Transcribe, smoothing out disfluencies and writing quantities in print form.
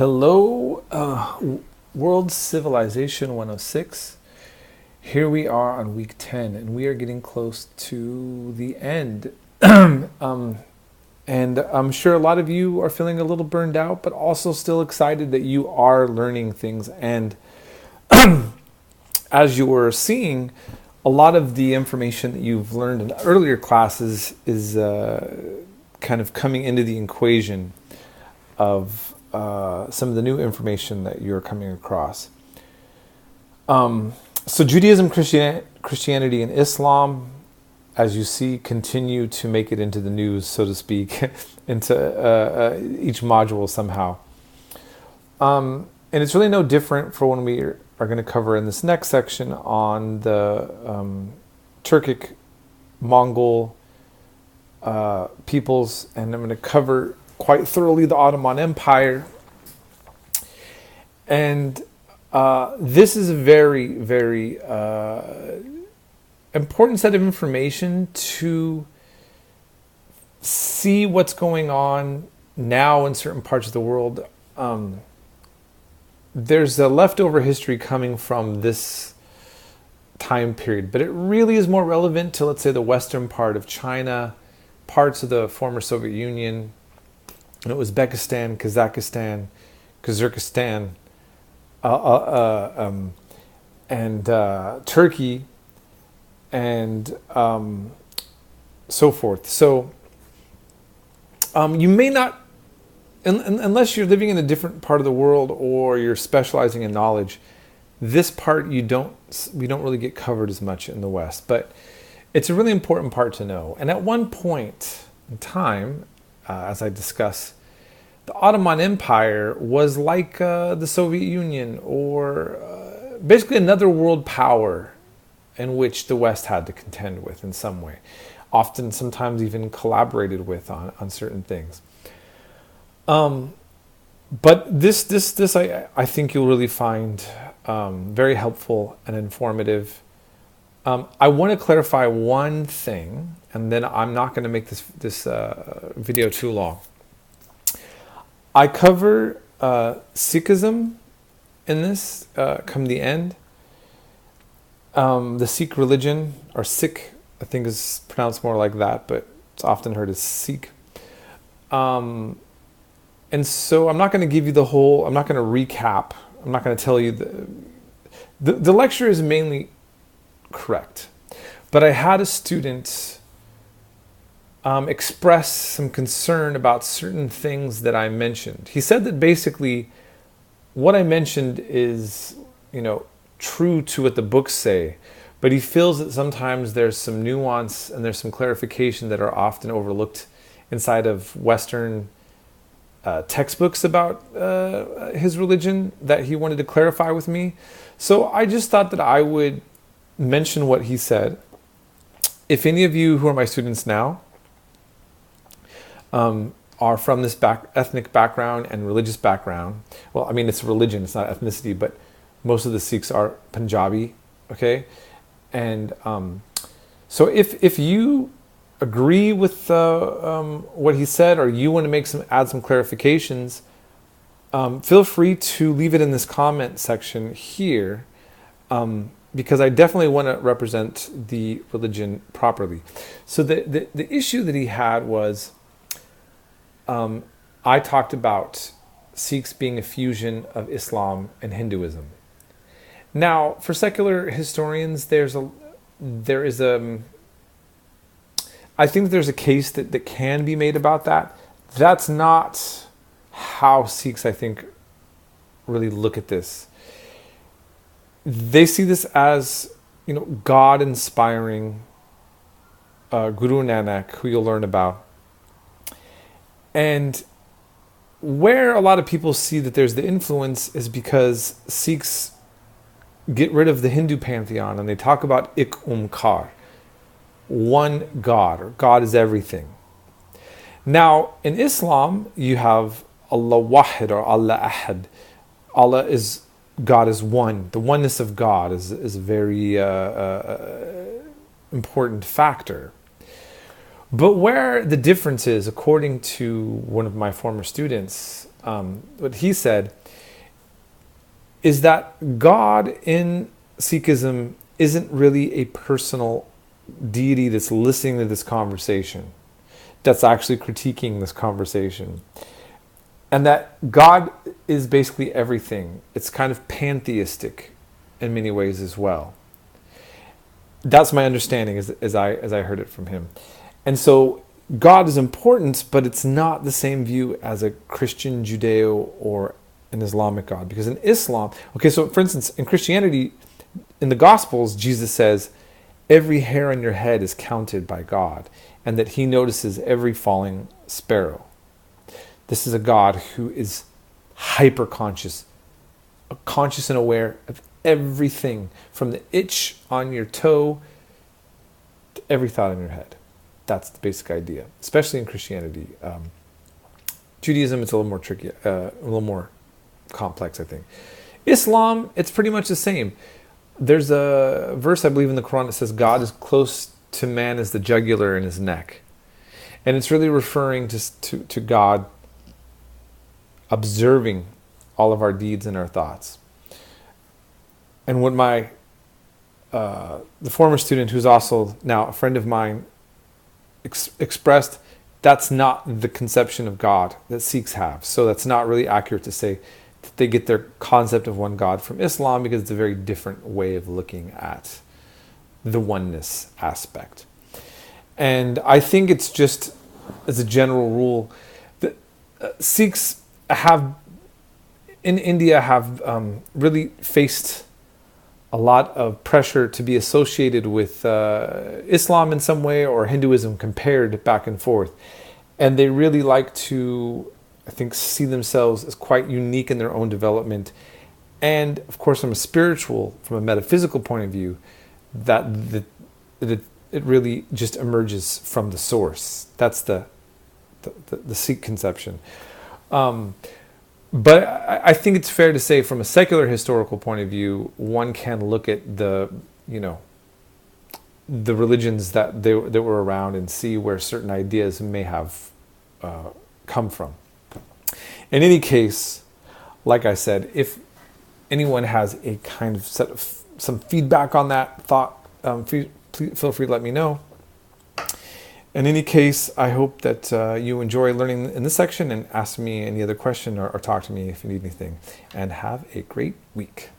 Hello, World Civilization 106. Here we are on week 10, and we are getting close to the end. And I'm sure a lot of you are feeling a little burned out, but also still excited that you are learning things. And as you were seeing, a lot of the information that you've learned in earlier classes is kind of coming into the equation of some of the new information that you're coming across. So Judaism, Christianity, and Islam, as you see, continue to make it into the news, so to speak, into each module somehow. And it's really no different for when we are going to cover in this next section on the Turkic, Mongol peoples, and I'm going to cover quite thoroughly the Ottoman Empire. And this is a very, very important set of information to see what's going on now in certain parts of the world. There's a leftover history coming from this time period, but it really is more relevant to, let's say, the western part of China, parts of the former Soviet Union, Uzbekistan, Kazakhstan, Kyrgyzstan, and Turkey, and so forth. So you may not, unless you're living in a different part of the world or you're specializing in knowledge, this part we don't really get covered as much in the West. But it's a really important part to know. And at one point in time, as I discuss, the Ottoman Empire was like the Soviet Union, or basically another world power in which the West had to contend with in some way, often sometimes even collaborated with on certain things. But this I think you'll really find very helpful and informative. I want to clarify one thing, and then I'm not going to make this video too long. I cover Sikhism in this come the end. The Sikh religion, or Sikh, I think is pronounced more like that, but it's often heard as Sikh. And so I'm not going to give you the whole, I'm not going to recap, I'm not going to tell you the lecture is mainly correct. But I had a student express some concern about certain things that I mentioned. He said that basically what I mentioned is, true to what the books say, but he feels that sometimes there's some nuance and there's some clarification that are often overlooked inside of Western textbooks about his religion that he wanted to clarify with me. So I just thought that I would mention what he said. If any of you who are my students now are from this ethnic background and religious background, well, I mean, it's religion, it's not ethnicity, but most of the Sikhs are Punjabi, okay? And so if you agree with what he said, or you want to add some clarifications, feel free to leave it in this comment section here, because I definitely want to represent the religion properly. So the issue that he had was, I talked about Sikhs being a fusion of Islam and Hinduism. Now, for secular historians, I think there's a case that can be made about that. That's not how Sikhs, I think, really look at this. They see this as, God inspiring Guru Nanak, who you'll learn about. And where a lot of people see that there's the influence is because Sikhs get rid of the Hindu pantheon and they talk about Ik Omkar, one God, or God is everything. Now, in Islam, you have Allah Wahid, or Allah Ahad. God is one. The oneness of God is a very important factor. But where the difference is, according to one of my former students, what he said is that God in Sikhism isn't really a personal deity that's listening to this conversation, that's actually critiquing this conversation. And that God is basically everything. It's kind of pantheistic in many ways as well. That's my understanding as I heard it from him. And so God is important, but it's not the same view as a Christian, Judeo, or an Islamic God. Because in Islam, okay, so for instance, in Christianity, in the Gospels, Jesus says, every hair on your head is counted by God, and that he notices every falling sparrow. This is a God who is hyper-conscious, conscious and aware of everything, from the itch on your toe to every thought in your head. That's the basic idea, especially in Christianity. Judaism, it's a little more tricky, a little more complex, I think. Islam, it's pretty much the same. There's a verse, I believe, in the Quran that says God is close to man as the jugular in his neck. And it's really referring to God observing all of our deeds and our thoughts. And what my the former student, who's also now a friend of mine, expressed, that's not the conception of God that Sikhs have. So that's not really accurate to say that they get their concept of one God from Islam, because it's a very different way of looking at the oneness aspect. And I think it's just, as a general rule, that Sikhs have, in India, have really faced a lot of pressure to be associated with Islam in some way, or Hinduism, compared back and forth. And they really like to, I think, see themselves as quite unique in their own development. And of course, from a metaphysical point of view, that it really just emerges from the source. That's the Sikh conception. But I think it's fair to say, from a secular historical point of view, one can look at the religions that were around and see where certain ideas may have come from. In any case, like I said, if anyone has a kind of set of some feedback on that thought, feel free to let me know. In any case, I hope that you enjoy learning in this section, and ask me any other question, or talk to me if you need anything. And have a great week.